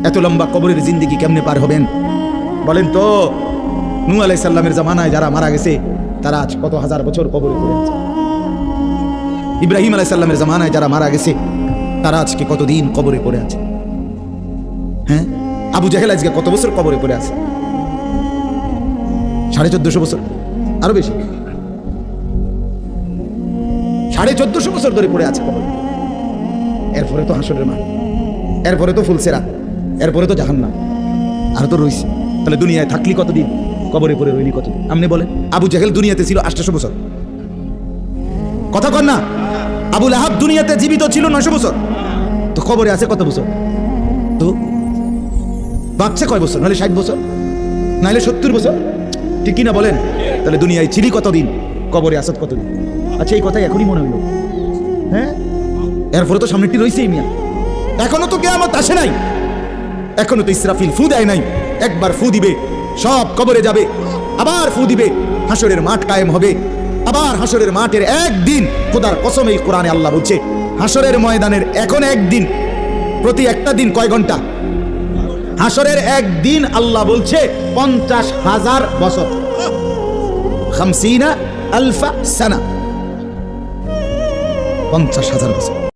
এত লম্বা কবরের জিন্দেগি কেমনে পার হবেন বলেন তো? নূহ আলাইহিস সালামের জামানায় যারা মারা গেছে তারা আজ কত হাজার বছর কবরে পড়ে আছে। ইব্রাহিম আলাইহিস সালামের জামানায় যারা মারা গেছে তারা আজকে কতদিন কবরে পড়ে আছে। হ্যাঁ, আবু জাহেল আজকে কত বছর কবরে পড়ে আছে? 1450 বছর, আরো বেশি, 1450 বছর ধরে পড়ে আছে কবরে। এরপরে তো হাসরের মাঠ, এরপরে তো ফুলসেরা, এরপরে তো জাহান্নাম, আর তো রইছে। তাহলে দুনিয়ায় থাকলি কতদিন, কবরে পড়ে রইলি কতদিন? আপনি বলেন। আবু জাহেল দুনিয়াতে ছিল 800 বছর, কথা কন না? আবু লাহাব দুনিয়াতে জীবিত ছিল 900 বছর, তো কবরে আছে কত বছর? তো বাচ্চা কয় বছর? নাহলে 60 বছর, নাহলে 70 বছর, ঠিক কিনা বলেন? তাহলে দুনিয়ায় ছিলি কতদিন, কবরে আসত কতদিন? আচ্ছা, এই কথাই এখনই মনে হইল। হ্যাঁ, এরপরে তো সামনেটি রয়েছেই মিয়া, এখনো তো কিয়ামত আসে নাই, এখনো তো ইসরাফিল ফু দেয় নাই। একবার ফু দিবে, সব কবরে যাবে, আবার ফু দিবে, হাসরের মাঠ কায়েম হবে। আবার হাসরের মাঠের একদিন, খোদার কসম এই কোরআনে আল্লাহ বলছে, হাসরের ময়দানের এখন একদিন, প্রতি একটা দিন কয় ঘন্টা? হাসরের একদিন আল্লাহ বলছে 50,000 বছর, 50,000 সানা, 50,000 বছর।